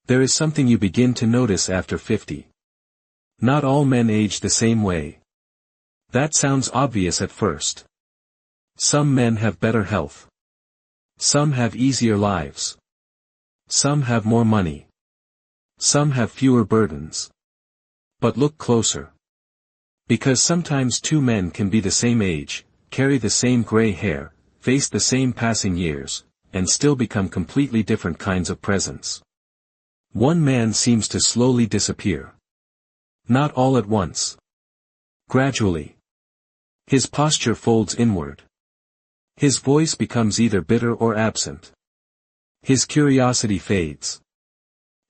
There is something you begin to notice after 50. Not all men age the same way. That sounds obvious at first. Some men have better health. Some have easier lives. Some have more money. Some have fewer burdens. But look closer. Because sometimes two men can be the same age, carry the same gray hair, face the same passing years, and still become completely different kinds of presents. One man seems to slowly disappear. Not all at once. Gradually. His posture folds inward. His voice becomes either bitter or absent. His curiosity fades.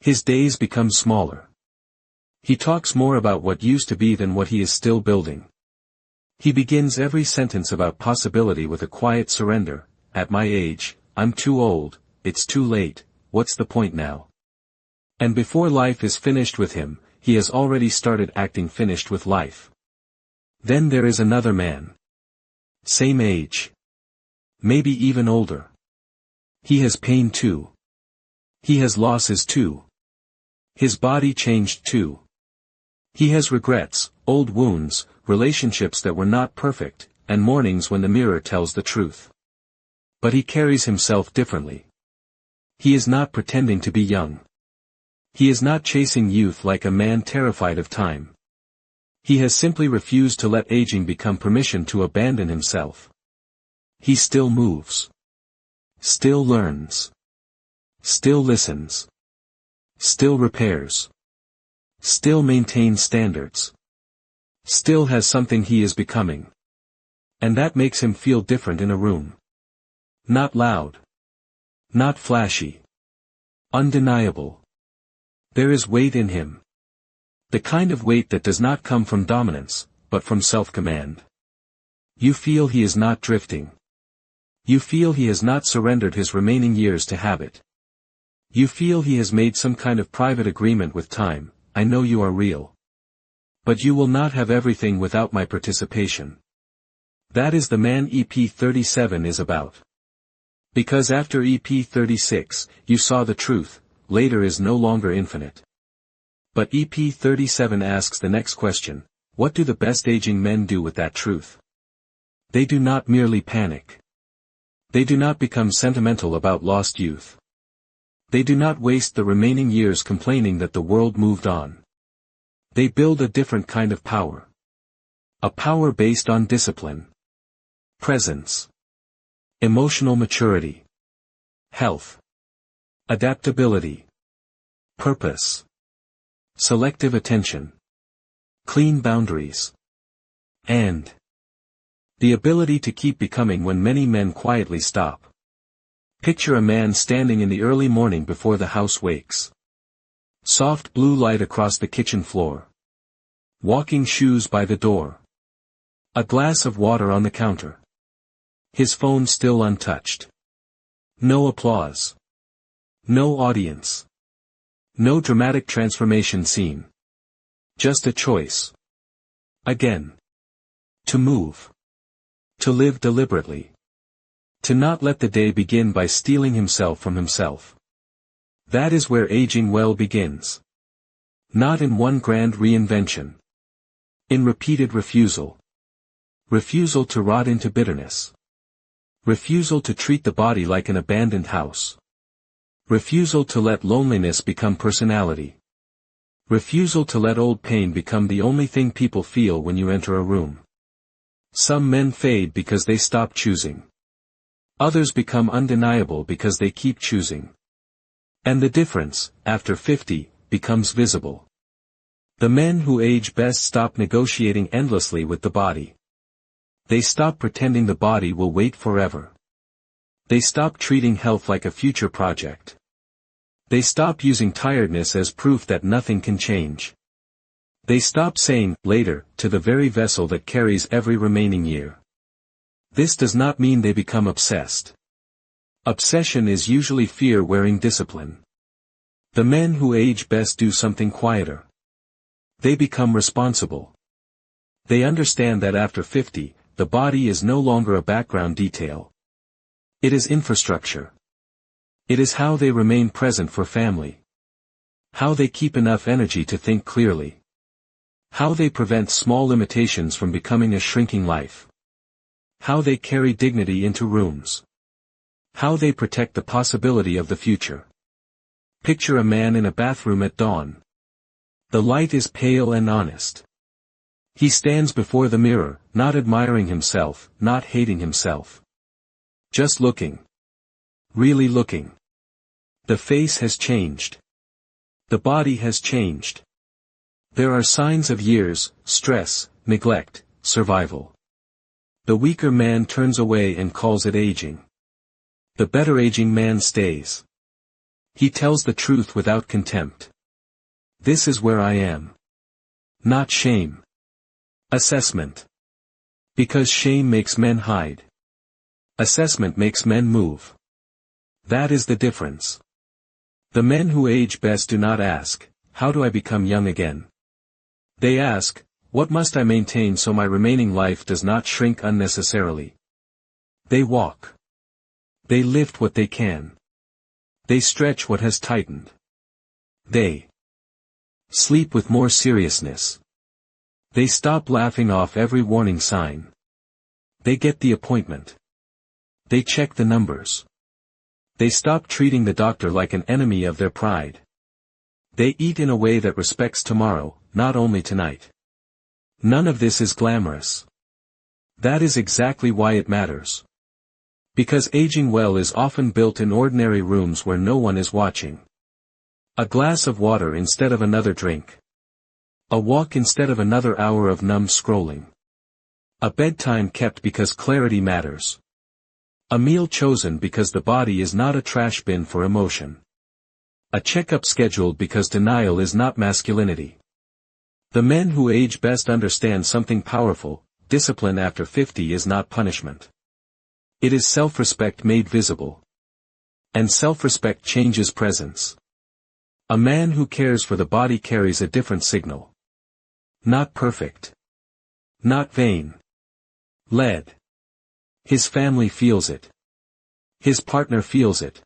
His days become smaller. He talks more about what used to be than what he is still building. He begins every sentence about possibility with a quiet surrender. At my age, I'm too old, it's too late, what's the point now? And before life is finished with him, he has already started acting finished with life. Then there is another man. Same age. Maybe even older. He has pain too. He has losses too. His body changed too. He has regrets, old wounds, relationships that were not perfect, and mornings when the mirror tells the truth. But he carries himself differently. He is not pretending to be young. He is not chasing youth like a man terrified of time. He has simply refused to let aging become permission to abandon himself. He still moves. Still learns. Still listens. Still repairs. Still maintains standards. Still has something he is becoming. And that makes him feel different in a room. Not loud. Not flashy. Undeniable. There is weight in him. The kind of weight that does not come from dominance, but from self-command. You feel he is not drifting. You feel he has not surrendered his remaining years to habit. You feel he has made some kind of private agreement with time. I know you are real. But you will not have everything without my participation. That is the man EP37 is about. Because after EP36, you saw the truth, later is no longer infinite. But EP37 asks the next question, what do the best aging men do with that truth? They do not merely panic. They do not become sentimental about lost youth. They do not waste the remaining years complaining that the world moved on. They build a different kind of power. A power based on discipline. Presence. Emotional maturity. Health. Adaptability. Purpose. Selective attention. Clean boundaries. And the ability to keep becoming when many men quietly stop. Picture a man standing in the early morning before the house wakes. Soft blue light across the kitchen floor. Walking shoes by the door. A glass of water on the counter. His phone still untouched. No applause. No audience. No dramatic transformation scene. Just a choice. Again. To move. To live deliberately. To not let the day begin by stealing himself from himself. That is where aging well begins. Not in one grand reinvention. In repeated refusal. Refusal to rot into bitterness. Refusal to treat the body like an abandoned house. Refusal to let loneliness become personality. Refusal to let old pain become the only thing people feel when you enter a room. Some men fade because they stop choosing. Others become undeniable because they keep choosing. And the difference, after 50, becomes visible. The men who age best stop negotiating endlessly with the body. They stop pretending the body will wait forever. They stop treating health like a future project. They stop using tiredness as proof that nothing can change. They stop saying, later, to the very vessel that carries every remaining year. This does not mean they become obsessed. Obsession is usually fear wearing discipline. The men who age best do something quieter. They become responsible. They understand that after 50, the body is no longer a background detail. It is infrastructure. It is how they remain present for family. How they keep enough energy to think clearly. How they prevent small limitations from becoming a shrinking life. How they carry dignity into rooms. How they protect the possibility of the future. Picture a man in a bathroom at dawn. The light is pale and honest. He stands before the mirror, not admiring himself, not hating himself. Just looking. Really looking. The face has changed. The body has changed. There are signs of years, stress, neglect, survival. The weaker man turns away and calls it aging. The better aging man stays. He tells the truth without contempt. This is where I am. Not shame. Assessment. Because shame makes men hide. Assessment makes men move. That is the difference. The men who age best do not ask, how do I become young again? They ask, what must I maintain so my remaining life does not shrink unnecessarily? They walk. They lift what they can. They stretch what has tightened. They sleep with more seriousness. They stop laughing off every warning sign. They get the appointment. They check the numbers. They stop treating the doctor like an enemy of their pride. They eat in a way that respects tomorrow, not only tonight. None of this is glamorous. That is exactly why it matters. Because aging well is often built in ordinary rooms where no one is watching. A glass of water instead of another drink. A walk instead of another hour of numb scrolling. A bedtime kept because clarity matters. A meal chosen because the body is not a trash bin for emotion. A checkup scheduled because denial is not masculinity. The men who age best understand something powerful: discipline after 50 is not punishment. It is self-respect made visible. And self-respect changes presence. A man who cares for the body carries a different signal. Not perfect. Not vain. Led. His family feels it. His partner feels it.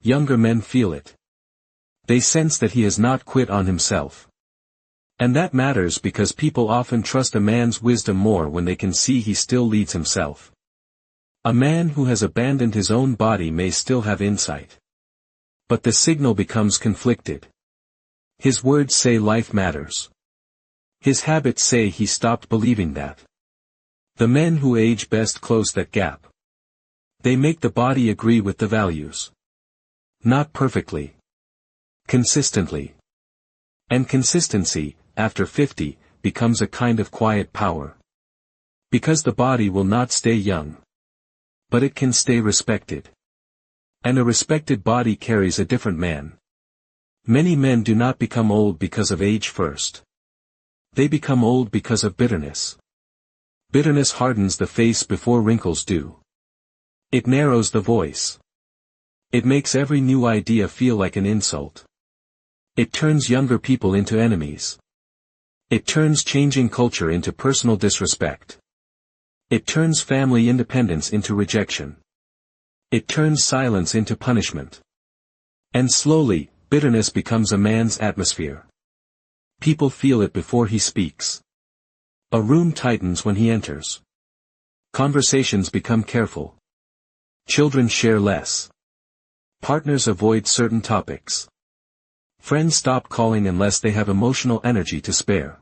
Younger men feel it. They sense that he has not quit on himself. And that matters because people often trust a man's wisdom more when they can see he still leads himself. A man who has abandoned his own body may still have insight. But the signal becomes conflicted. His words say life matters. His habits say he stopped believing that. The men who age best close that gap. They make the body agree with the values. Not perfectly. Consistently. And consistency, after 50, becomes a kind of quiet power. Because the body will not stay young. But it can stay respected. And a respected body carries a different man. Many men do not become old because of age first. They become old because of bitterness. Bitterness hardens the face before wrinkles do. It narrows the voice. It makes every new idea feel like an insult. It turns younger people into enemies. It turns changing culture into personal disrespect. It turns family independence into rejection. It turns silence into punishment. And slowly, bitterness becomes a man's atmosphere. People feel it before he speaks. A room tightens when he enters. Conversations become careful. Children share less. Partners avoid certain topics. Friends stop calling unless they have emotional energy to spare.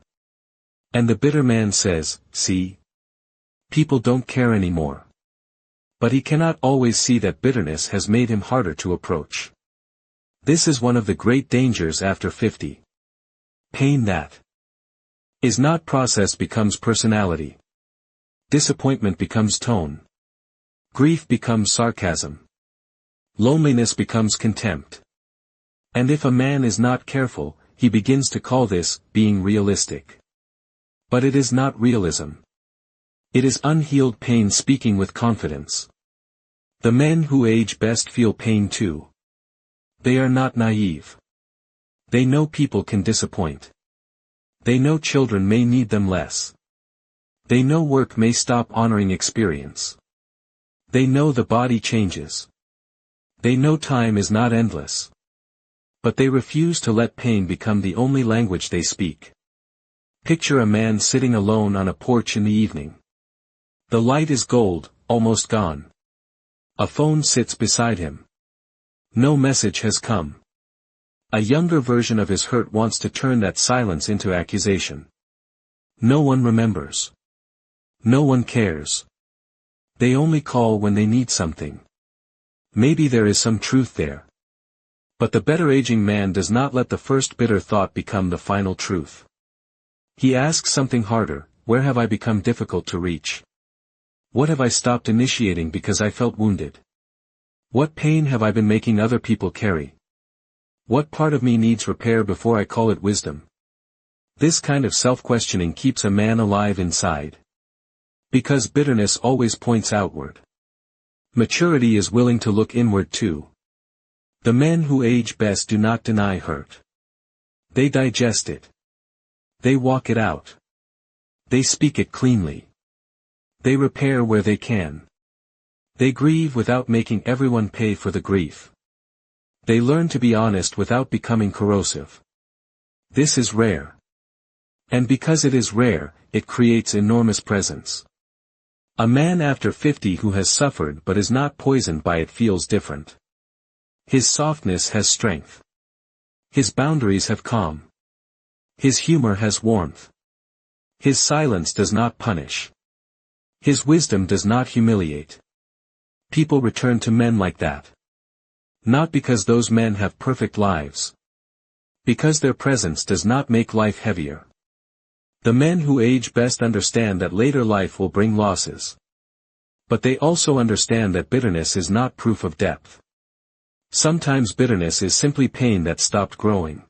And the bitter man says, see? People don't care anymore. But he cannot always see that bitterness has made him harder to approach. This is one of the great dangers after 50. Pain that is not processed becomes personality. Disappointment becomes tone. Grief becomes sarcasm. Loneliness becomes contempt. And if a man is not careful, he begins to call this being realistic. But it is not realism. It is unhealed pain speaking with confidence. The men who age best feel pain too. They are not naive. They know people can disappoint. They know children may need them less. They know work may stop honoring experience. They know the body changes. They know time is not endless. But they refuse to let pain become the only language they speak. Picture a man sitting alone on a porch in the evening. The light is gold, almost gone. A phone sits beside him. No message has come. A younger version of his hurt wants to turn that silence into accusation. No one remembers. No one cares. They only call when they need something. Maybe there is some truth there. But the better aging man does not let the first bitter thought become the final truth. He asks something harder: where have I become difficult to reach? What have I stopped initiating because I felt wounded? What pain have I been making other people carry? What part of me needs repair before I call it wisdom? This kind of self-questioning keeps a man alive inside. Because bitterness always points outward. Maturity is willing to look inward too. The men who age best do not deny hurt. They digest it. They walk it out. They speak it cleanly. They repair where they can. They grieve without making everyone pay for the grief. They learn to be honest without becoming corrosive. This is rare. And because it is rare, it creates enormous presence. A man after 50 who has suffered but is not poisoned by it feels different. His softness has strength. His boundaries have calm. His humor has warmth. His silence does not punish. His wisdom does not humiliate. People return to men like that. Not because those men have perfect lives. Because their presence does not make life heavier. The men who age best understand that later life will bring losses. But they also understand that bitterness is not proof of depth. Sometimes bitterness is simply pain that stopped growing.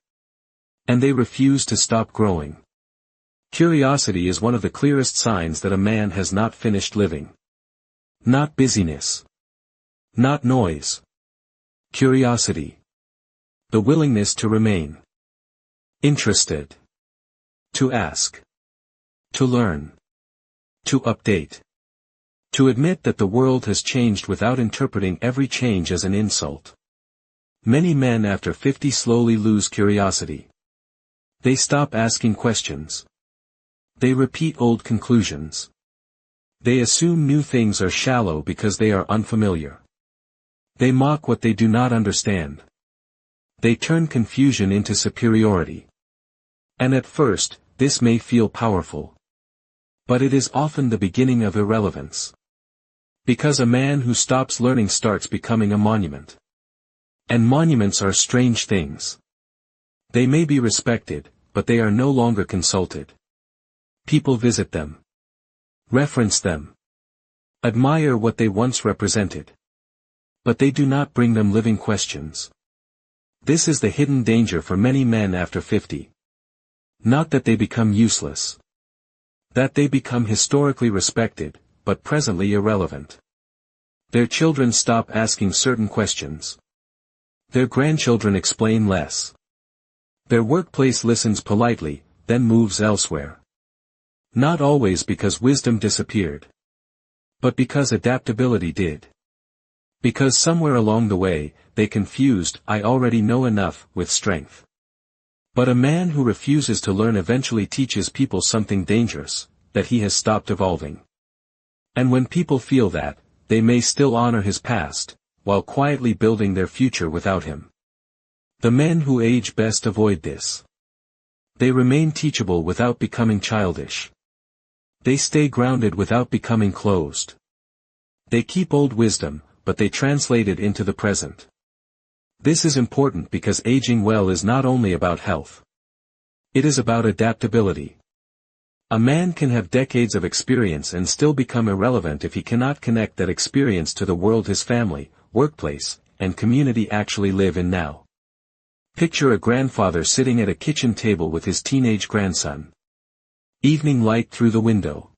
And they refuse to stop growing. Curiosity is one of the clearest signs that a man has not finished living. Not busyness. Not noise. Curiosity. The willingness to remain interested. To ask. To learn. To update. To admit that the world has changed without interpreting every change as an insult. Many men after 50 slowly lose curiosity. They stop asking questions. They repeat old conclusions. They assume new things are shallow because they are unfamiliar. They mock what they do not understand. They turn confusion into superiority. And at first, this may feel powerful. But it is often the beginning of irrelevance. Because a man who stops learning starts becoming a monument. And monuments are strange things. They may be respected, but they are no longer consulted. People visit them. Reference them. Admire what they once represented. But they do not bring them living questions. This is the hidden danger for many men after 50. Not that they become useless. That they become historically respected, but presently irrelevant. Their children stop asking certain questions. Their grandchildren explain less. Their workplace listens politely, then moves elsewhere. Not always because wisdom disappeared. But because adaptability did. Because somewhere along the way, they confused "I already know enough" with strength. But a man who refuses to learn eventually teaches people something dangerous, that he has stopped evolving. And when people feel that, they may still honor his past, while quietly building their future without him. The men who age best avoid this. They remain teachable without becoming childish. They stay grounded without becoming closed. They keep old wisdom, but they translate it into the present. This is important because aging well is not only about health. It is about adaptability. A man can have decades of experience and still become irrelevant if he cannot connect that experience to the world his family, workplace, and community actually live in now. Picture a grandfather sitting at a kitchen table with his teenage grandson. Evening light through the window.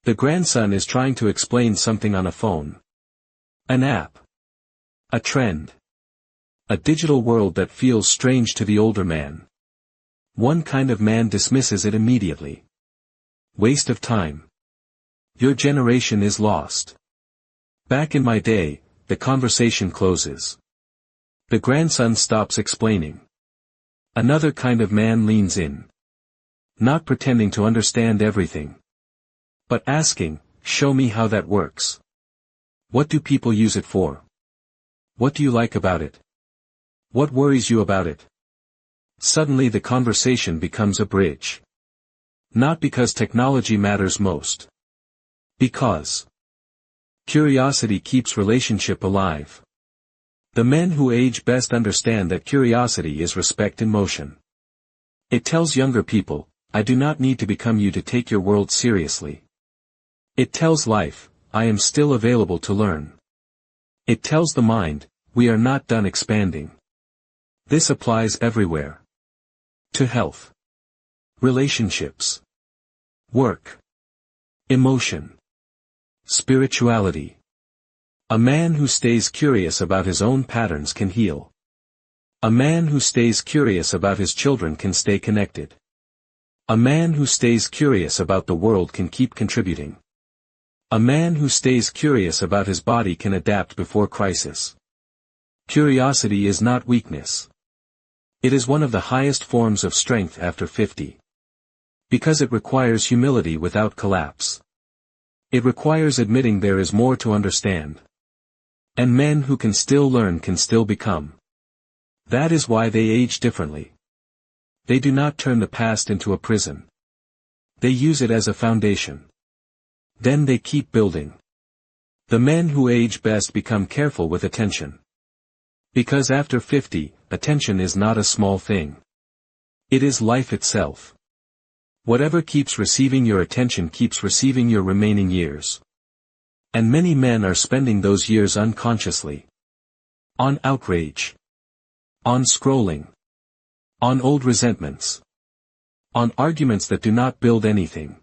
The grandson is trying to explain something on a phone. An app. A trend. A digital world that feels strange to the older man. One kind of man dismisses it immediately. Waste of time. Your generation is lost. Back in my day, the conversation closes. The grandson stops explaining. Another kind of man leans in. Not pretending to understand everything, but asking, "Show me how that works. What do people use it for? What do you like about it? What worries you about it?" Suddenly the conversation becomes a bridge. Not because technology matters most. Because curiosity keeps relationship alive. The men who age best understand that curiosity is respect in motion. It tells younger people, "I do not need to become you to take your world seriously." It tells life, "I am still available to learn." It tells the mind, "We are not done expanding." This applies everywhere. To health, relationships, work, emotion, spirituality. A man who stays curious about his own patterns can heal. A man who stays curious about his children can stay connected. A man who stays curious about the world can keep contributing. A man who stays curious about his body can adapt before crisis. Curiosity is not weakness. It is one of the highest forms of strength after 50. Because it requires humility without collapse. It requires admitting there is more to understand. And men who can still learn can still become. That is why they age differently. They do not turn the past into a prison. They use it as a foundation. Then they keep building. The men who age best become careful with attention. Because after 50, attention is not a small thing. It is life itself. Whatever keeps receiving your attention keeps receiving your remaining years. And many men are spending those years unconsciously. On outrage. On scrolling. On old resentments. On arguments that do not build anything.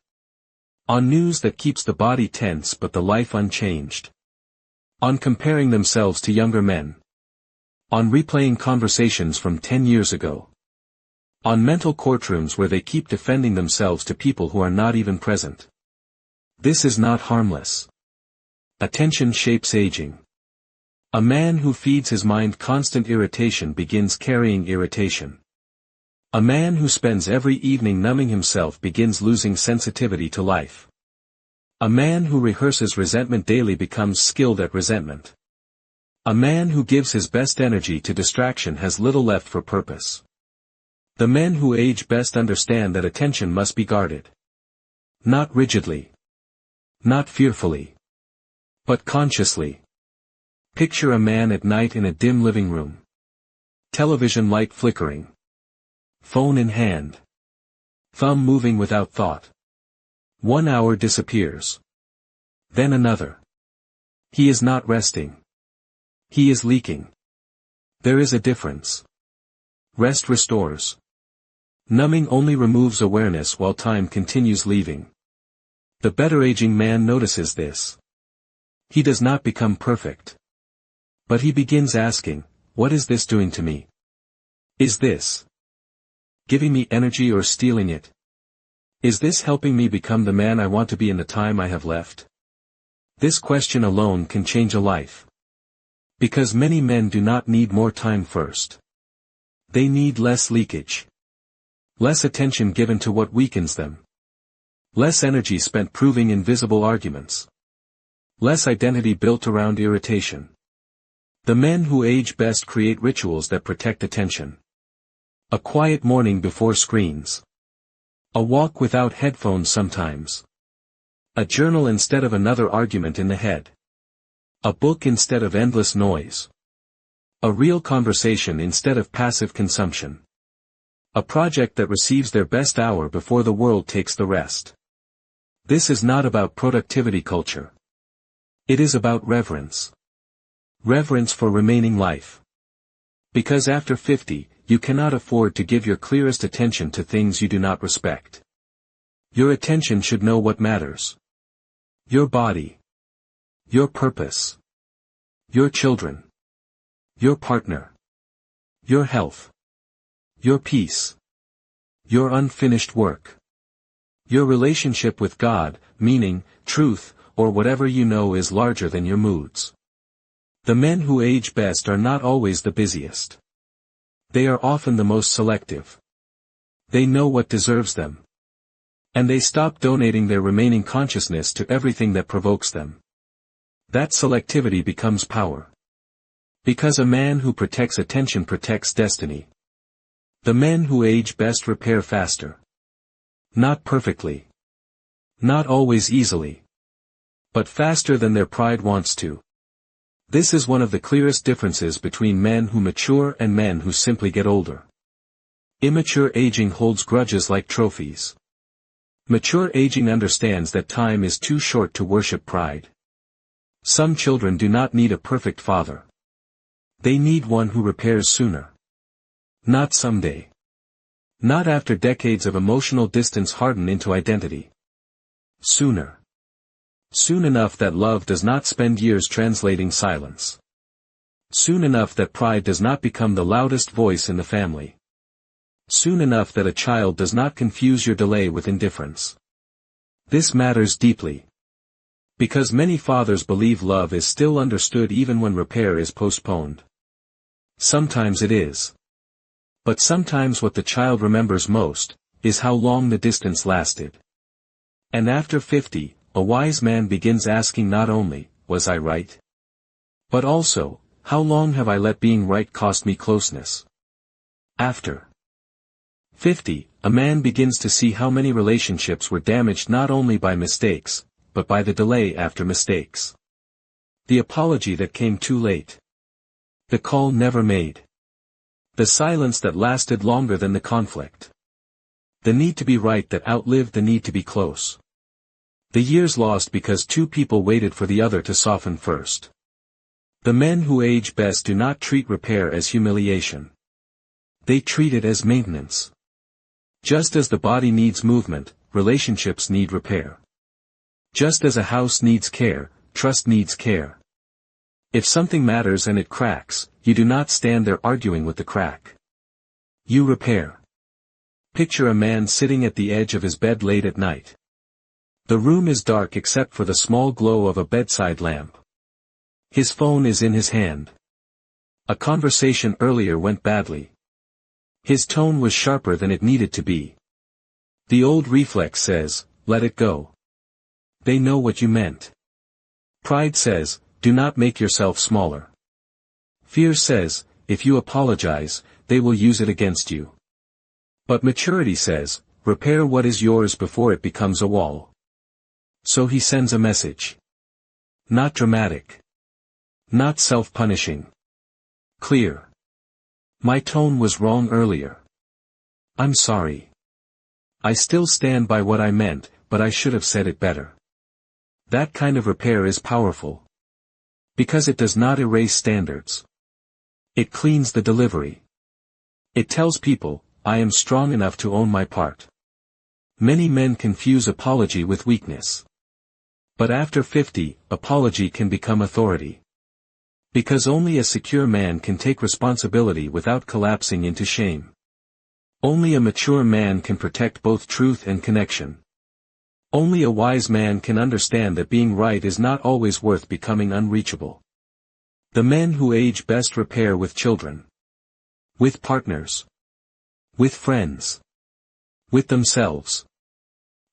On news that keeps the body tense but the life unchanged. On comparing themselves to younger men. On replaying conversations from 10 years ago. On mental courtrooms where they keep defending themselves to people who are not even present. This is not harmless. Attention shapes aging. A man who feeds his mind constant irritation begins carrying irritation. A man who spends every evening numbing himself begins losing sensitivity to life. A man who rehearses resentment daily becomes skilled at resentment. A man who gives his best energy to distraction has little left for purpose. The men who age best understand that attention must be guarded. Not rigidly. Not fearfully. But consciously. Picture a man at night in a dim living room. Television light flickering. Phone in hand. Thumb moving without thought. 1 hour disappears. Then another. He is not resting. He is leaking. There is a difference. Rest restores. Numbing only removes awareness while time continues leaving. The better aging man notices this. He does not become perfect. But he begins asking, "What is this doing to me? Is this giving me energy or stealing it? Is this helping me become the man I want to be in the time I have left?" This question alone can change a life. Because many men do not need more time first. They need less leakage. Less attention given to what weakens them. Less energy spent proving invisible arguments. Less identity built around irritation. The men who age best create rituals that protect attention. A quiet morning before screens. A walk without headphones sometimes. A journal instead of another argument in the head. A book instead of endless noise. A real conversation instead of passive consumption. A project that receives their best hour before the world takes the rest. This is not about productivity culture. It is about reverence. Reverence for remaining life. Because after 50, you cannot afford to give your clearest attention to things you do not respect. Your attention should know what matters. Your body. Your purpose. Your children. Your partner. Your health. Your peace. Your unfinished work. Your relationship with God, meaning, truth, or whatever you know is larger than your moods. The men who age best are not always the busiest. They are often the most selective. They know what deserves them. And they stop donating their remaining consciousness to everything that provokes them. That selectivity becomes power. Because a man who protects attention protects destiny. The men who age best repair faster. Not perfectly. Not always easily. But faster than their pride wants to. This is one of the clearest differences between men who mature and men who simply get older. Immature aging holds grudges like trophies. Mature aging understands that time is too short to worship pride. Some children do not need a perfect father. They need one who repairs sooner. Not someday. Not after decades of emotional distance harden into identity. Sooner. Soon enough that love does not spend years translating silence. Soon enough that pride does not become the loudest voice in the family. Soon enough that a child does not confuse your delay with indifference. This matters deeply. Because many fathers believe love is still understood even when repair is postponed. Sometimes it is. But sometimes what the child remembers most, is how long the distance lasted. And after 50, a wise man begins asking not only, was I right? But also, how long have I let being right cost me closeness? After 50, a man begins to see how many relationships were damaged not only by mistakes, but by the delay after mistakes. The apology that came too late. The call never made. The silence that lasted longer than the conflict. The need to be right that outlived the need to be close. The years lost because two people waited for the other to soften first. The men who age best do not treat repair as humiliation. They treat it as maintenance. Just as the body needs movement, relationships need repair. Just as a house needs care, trust needs care. If something matters and it cracks, you do not stand there arguing with the crack. You repair. Picture a man sitting at the edge of his bed late at night. The room is dark except for the small glow of a bedside lamp. His phone is in his hand. A conversation earlier went badly. His tone was sharper than it needed to be. The old reflex says, let it go. They know what you meant. Pride says, do not make yourself smaller. Fear says, if you apologize, they will use it against you. But maturity says, repair what is yours before it becomes a wall. So he sends a message. Not dramatic. Not self-punishing. Clear. My tone was wrong earlier. I'm sorry. I still stand by what I meant, but I should have said it better. That kind of repair is powerful. Because it does not erase standards. It cleans the delivery. It tells people, I am strong enough to own my part. Many men confuse apology with weakness. But after 50, apology can become authority. Because only a secure man can take responsibility without collapsing into shame. Only a mature man can protect both truth and connection. Only a wise man can understand that being right is not always worth becoming unreachable. The men who age best repair with children. With partners. With friends. With themselves.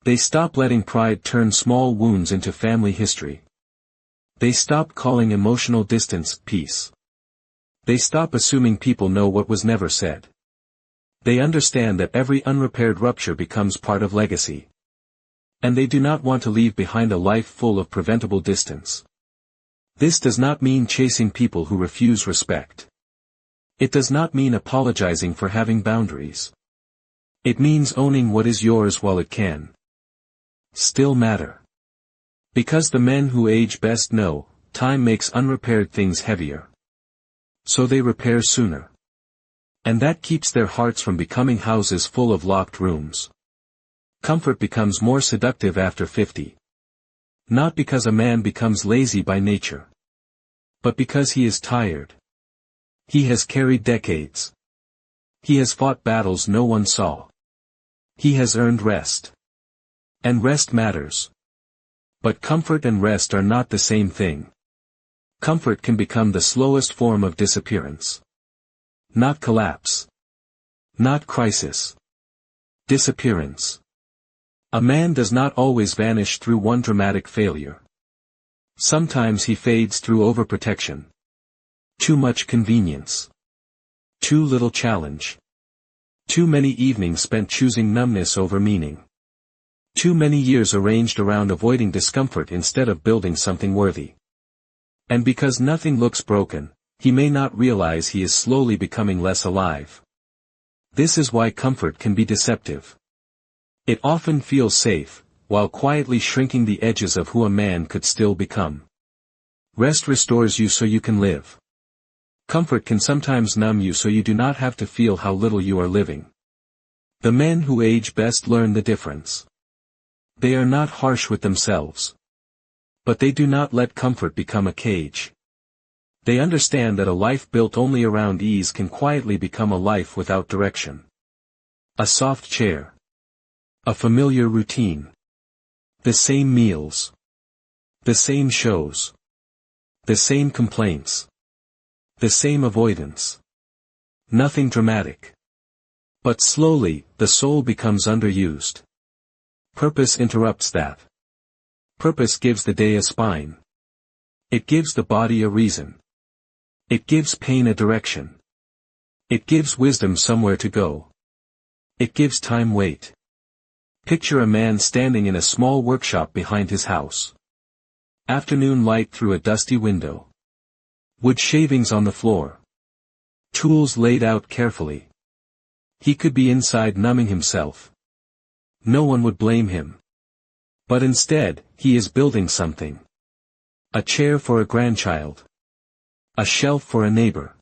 They stop letting pride turn small wounds into family history. They stop calling emotional distance peace. They stop assuming people know what was never said. They understand that every unrepaired rupture becomes part of legacy. And they do not want to leave behind a life full of preventable distance. This does not mean chasing people who refuse respect. It does not mean apologizing for having boundaries. It means owning what is yours while it can still matter. Because the men who age best know, time makes unrepaired things heavier. So they repair sooner. And that keeps their hearts from becoming houses full of locked rooms. Comfort becomes more seductive after 50. Not because a man becomes lazy by nature. But because he is tired. He has carried decades. He has fought battles no one saw. He has earned rest. And rest matters. But comfort and rest are not the same thing. Comfort can become the slowest form of disappearance. Not collapse. Not crisis. Disappearance. A man does not always vanish through one dramatic failure. Sometimes he fades through overprotection. Too much convenience. Too little challenge. Too many evenings spent choosing numbness over meaning. Too many years arranged around avoiding discomfort instead of building something worthy. And because nothing looks broken, he may not realize he is slowly becoming less alive. This is why comfort can be deceptive. It often feels safe, while quietly shrinking the edges of who a man could still become. Rest restores you so you can live. Comfort can sometimes numb you so you do not have to feel how little you are living. The men who age best learn the difference. They are not harsh with themselves. But they do not let comfort become a cage. They understand that a life built only around ease can quietly become a life without direction. A soft chair. A familiar routine. The same meals. The same shows. The same complaints. The same avoidance. Nothing dramatic. But slowly, the soul becomes underused. Purpose interrupts that. Purpose gives the day a spine. It gives the body a reason. It gives pain a direction. It gives wisdom somewhere to go. It gives time weight. Picture a man standing in a small workshop behind his house. Afternoon light through a dusty window. Wood shavings on the floor. Tools laid out carefully. He could be inside numbing himself. No one would blame him. But instead, he is building something. A chair for a grandchild. A shelf for a neighbor.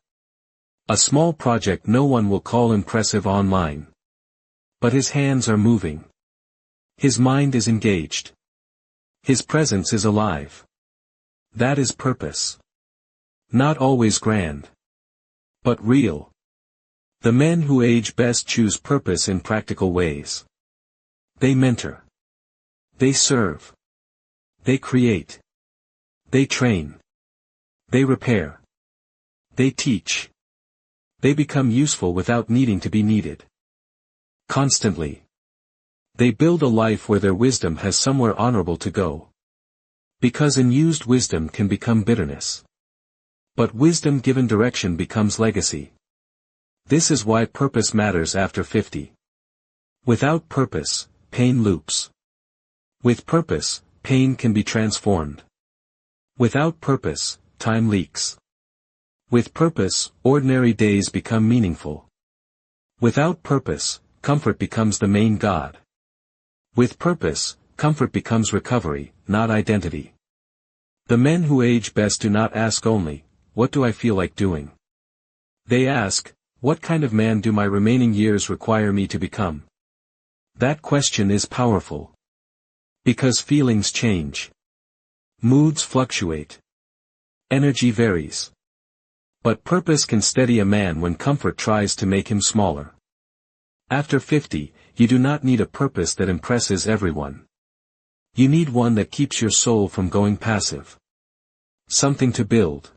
A small project no one will call impressive online. But his hands are moving. His mind is engaged. His presence is alive. That is purpose. Not always grand. But real. The men who age best choose purpose in practical ways. They mentor. They serve. They create. They train. They repair. They teach. They become useful without needing to be needed. Constantly. They build a life where their wisdom has somewhere honorable to go. Because unused wisdom can become bitterness. But wisdom given direction becomes legacy. This is why purpose matters after 50. Without purpose, pain loops. With purpose, pain can be transformed. Without purpose, time leaks. With purpose, ordinary days become meaningful. Without purpose, comfort becomes the main god. With purpose, comfort becomes recovery, not identity. The men who age best do not ask only, "What do I feel like doing?" They ask, "What kind of man do my remaining years require me to become?" That question is powerful. Because feelings change. Moods fluctuate. Energy varies. But purpose can steady a man when comfort tries to make him smaller. After 50, you do not need a purpose that impresses everyone. You need one that keeps your soul from going passive. Something to build.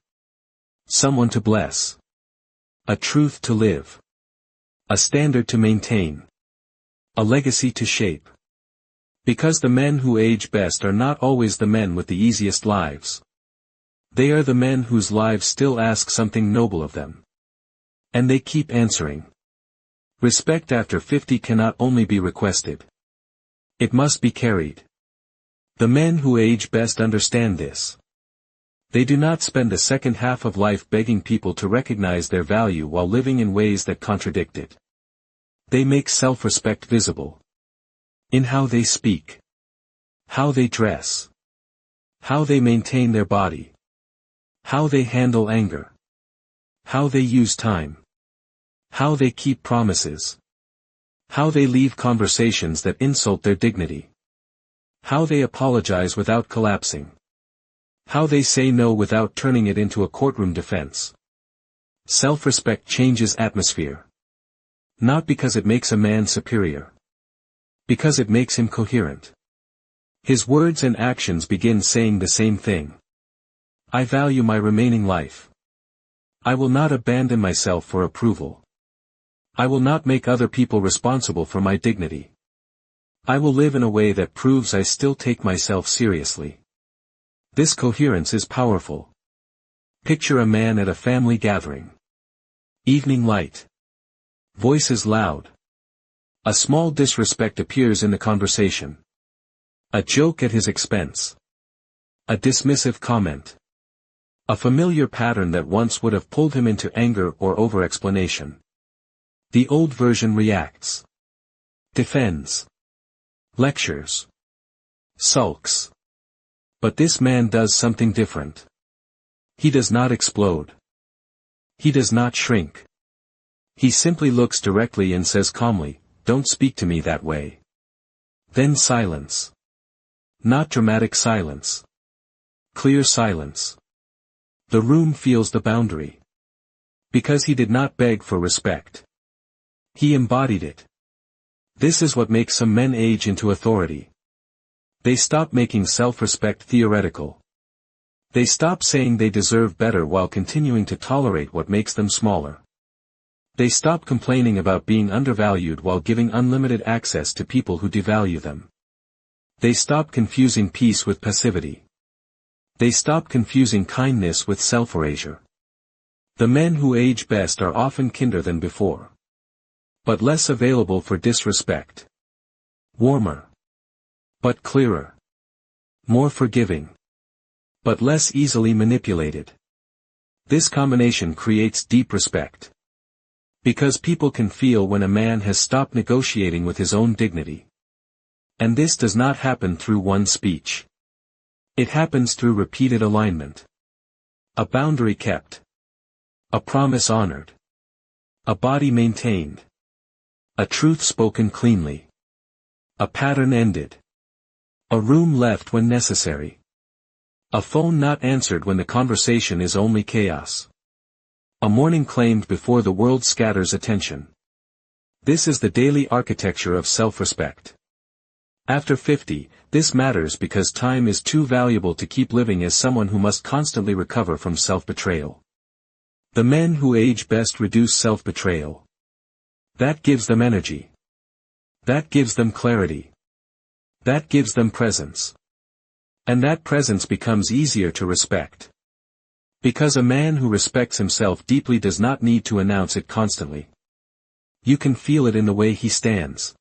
Someone to bless. A truth to live. A standard to maintain. A legacy to shape. Because the men who age best are not always the men with the easiest lives. They are the men whose lives still ask something noble of them. And they keep answering. Respect after 50 cannot only be requested. It must be carried. The men who age best understand this. They do not spend the second half of life begging people to recognize their value while living in ways that contradict it. They make self-respect visible. In how they speak. How they dress. How they maintain their body. How they handle anger. How they use time. How they keep promises. How they leave conversations that insult their dignity. How they apologize without collapsing. How they say no without turning it into a courtroom defense. Self-respect changes atmosphere. Not because it makes a man superior. Because it makes him coherent. His words and actions begin saying the same thing. I value my remaining life. I will not abandon myself for approval. I will not make other people responsible for my dignity. I will live in a way that proves I still take myself seriously. This coherence is powerful. Picture a man at a family gathering. Evening light. Voices loud. A small disrespect appears in the conversation. A joke at his expense. A dismissive comment. A familiar pattern that once would have pulled him into anger or over-explanation. The old version reacts. Defends. Lectures. Sulks. But this man does something different. He does not explode. He does not shrink. He simply looks directly and says calmly, "Don't speak to me that way." Then silence. Not dramatic silence. Clear silence. The room feels the boundary. Because he did not beg for respect. He embodied it. This is what makes some men age into authority. They stop making self-respect theoretical. They stop saying they deserve better while continuing to tolerate what makes them smaller. They stop complaining about being undervalued while giving unlimited access to people who devalue them. They stop confusing peace with passivity. They stop confusing kindness with self-erasure. The men who age best are often kinder than before. But less available for disrespect. Warmer. But clearer. More forgiving. But less easily manipulated. This combination creates deep respect. Because people can feel when a man has stopped negotiating with his own dignity. And this does not happen through one speech. It happens through repeated alignment. A boundary kept. A promise honored. A body maintained. A truth spoken cleanly. A pattern ended. A room left when necessary. A phone not answered when the conversation is only chaos. A morning claimed before the world scatters attention. This is the daily architecture of self-respect. After 50, this matters because time is too valuable to keep living as someone who must constantly recover from self-betrayal. The men who age best reduce self-betrayal. That gives them energy. That gives them clarity. That gives them presence. And that presence becomes easier to respect. Because a man who respects himself deeply does not need to announce it constantly. You can feel it in the way he stands.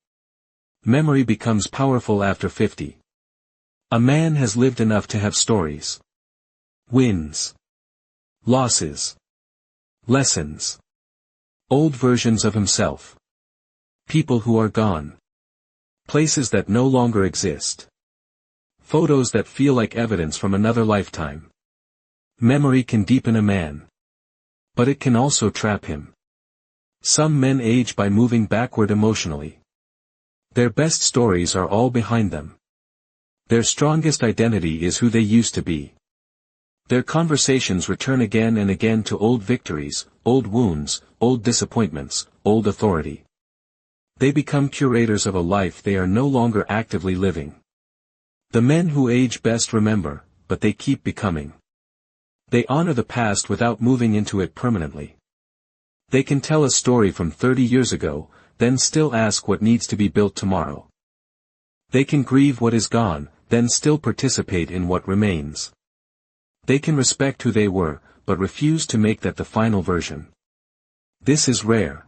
Memory becomes powerful after 50. A man has lived enough to have stories. Wins. Losses. Lessons. Old versions of himself. People who are gone. Places that no longer exist. Photos that feel like evidence from another lifetime. Memory can deepen a man. But it can also trap him. Some men age by moving backward emotionally. Their best stories are all behind them. Their strongest identity is who they used to be. Their conversations return again and again to old victories, old wounds, old disappointments, old authority. They become curators of a life they are no longer actively living. The men who age best remember, but they keep becoming. They honor the past without moving into it permanently. They can tell a story from 30 years ago, then still ask what needs to be built tomorrow. They can grieve what is gone, then still participate in what remains. They can respect who they were, but refuse to make that the final version. This is rare.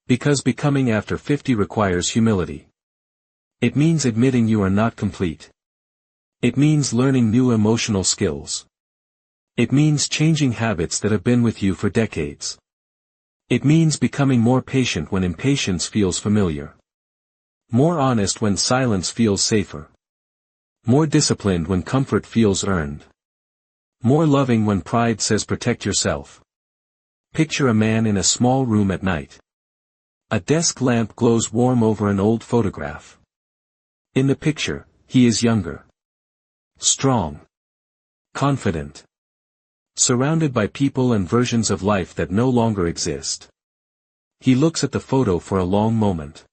Because becoming after 50 requires humility. It means admitting you are not complete. It means learning new emotional skills. It means changing habits that have been with you for decades. It means becoming more patient when impatience feels familiar. More honest when silence feels safer. More disciplined when comfort feels earned. More loving when pride says protect yourself. Picture a man in a small room at night. A desk lamp glows warm over an old photograph. In the picture, he is younger. Strong. Confident. Surrounded by people and versions of life that no longer exist. He looks at the photo for a long moment.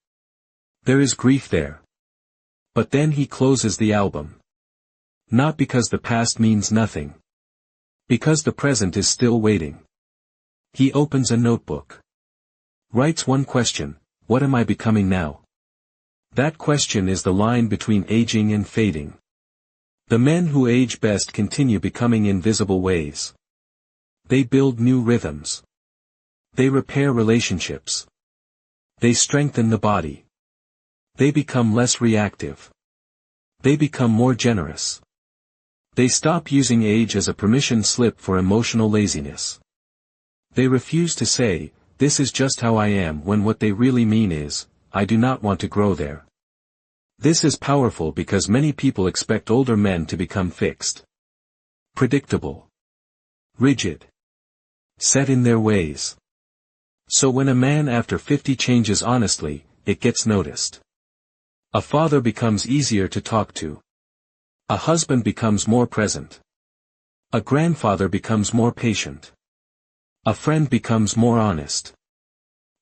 There is grief there. But then he closes the album. Not because the past means nothing. Because the present is still waiting. He opens a notebook. Writes one question: what am I becoming now? That question is the line between aging and fading. The men who age best continue becoming invisible ways. They build new rhythms. They repair relationships. They strengthen the body. They become less reactive. They become more generous. They stop using age as a permission slip for emotional laziness. They refuse to say, "This is just how I am," when what they really mean is, "I do not want to grow there." This is powerful because many people expect older men to become fixed, predictable, rigid, set in their ways. So when a man after 50 changes honestly, it gets noticed. A father becomes easier to talk to. A husband becomes more present. A grandfather becomes more patient. A friend becomes more honest.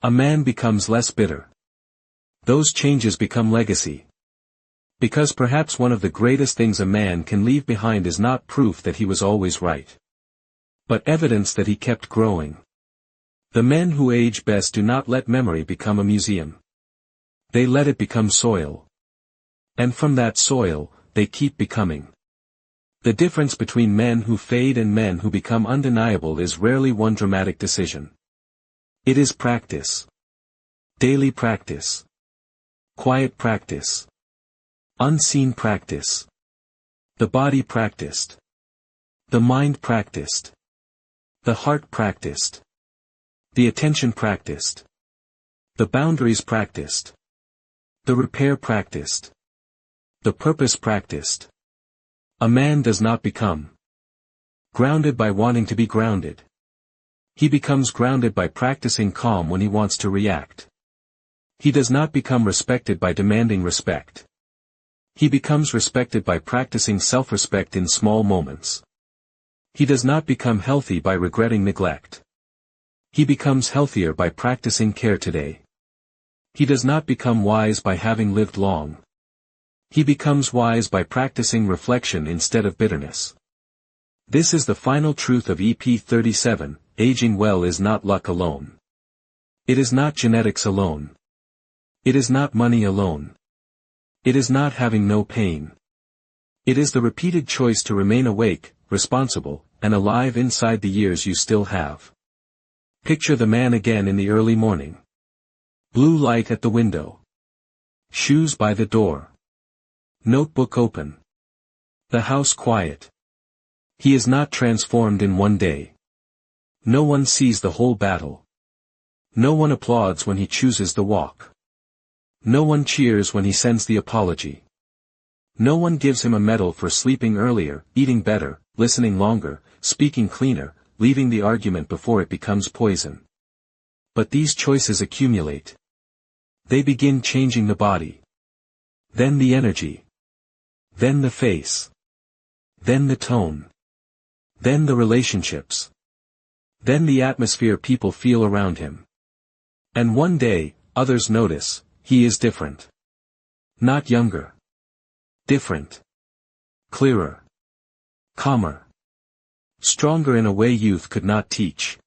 A man becomes less bitter. Those changes become legacy. Because perhaps one of the greatest things a man can leave behind is not proof that he was always right, but evidence that he kept growing. The men who age best do not let memory become a museum. They let it become soil. And from that soil, they keep becoming. The difference between men who fade and men who become undeniable is rarely one dramatic decision. It is practice. Daily practice. Quiet practice. Unseen practice. The body practiced. The mind practiced. The heart practiced. The attention practiced. The boundaries practiced. The repair practiced. The purpose practiced. A man does not become grounded by wanting to be grounded. He becomes grounded by practicing calm when he wants to react. He does not become respected by demanding respect. He becomes respected by practicing self-respect in small moments. He does not become healthy by regretting neglect. He becomes healthier by practicing care today. He does not become wise by having lived long. He becomes wise by practicing reflection instead of bitterness. This is the final truth of EP 37, aging well is not luck alone. It is not genetics alone. It is not money alone. It is not having no pain. It is the repeated choice to remain awake, responsible, and alive inside the years you still have. Picture the man again in the early morning. Blue light at the window. Shoes by the door. Notebook open. The house quiet. He is not transformed in one day. No one sees the whole battle. No one applauds when he chooses the walk. No one cheers when he sends the apology. No one gives him a medal for sleeping earlier, eating better, listening longer, speaking cleaner, leaving the argument before it becomes poison. But these choices accumulate. They begin changing the body. Then the energy. Then the face. Then the tone. Then the relationships. Then the atmosphere people feel around him. And one day, others notice, he is different. Not younger. Different. Clearer. Calmer. Stronger in a way youth could not teach.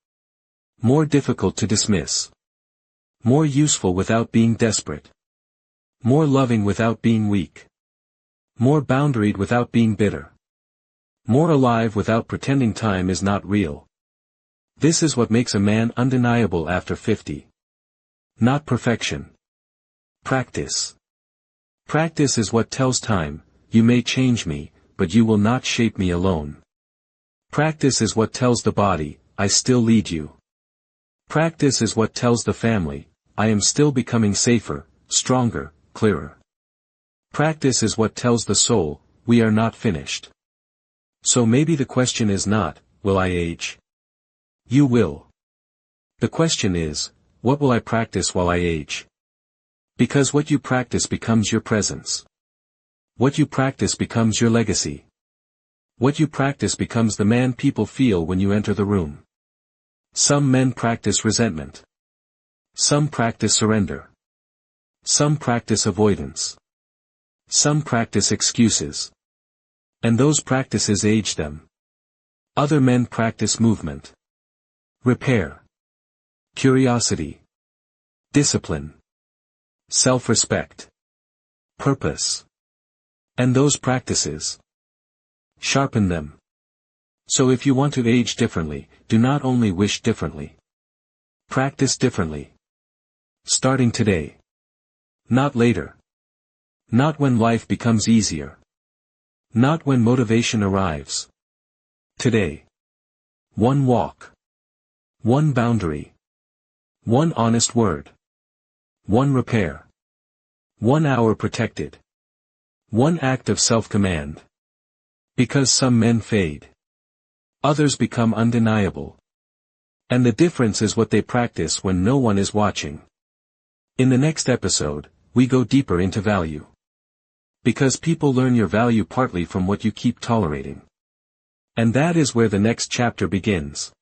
More difficult to dismiss. More useful without being desperate. More loving without being weak. More boundaried without being bitter. More alive without pretending time is not real. This is what makes a man undeniable after 50. Not perfection. Practice. Practice is what tells time, you may change me, but you will not shape me alone. Practice is what tells the body, I still lead you. Practice is what tells the family, I am still becoming safer, stronger, clearer. Practice is what tells the soul, we are not finished. So maybe the question is not, will I age? You will. The question is, what will I practice while I age? Because what you practice becomes your presence. What you practice becomes your legacy. What you practice becomes the man people feel when you enter the room. Some men practice resentment. Some practice surrender. Some practice avoidance. Some practice excuses. And those practices age them. Other men practice movement, repair, curiosity, discipline, self-respect, purpose. And those practices sharpen them. So if you want to age differently, do not only wish differently. Practice differently. Starting today. Not later. Not when life becomes easier. Not when motivation arrives. Today. One walk. One boundary. One honest word. One repair. 1 hour protected. One act of self-command. Because some men fade. Others become undeniable. And the difference is what they practice when no one is watching. In the next episode, we go deeper into value. Because people learn your value partly from what you keep tolerating. And that is where the next chapter begins.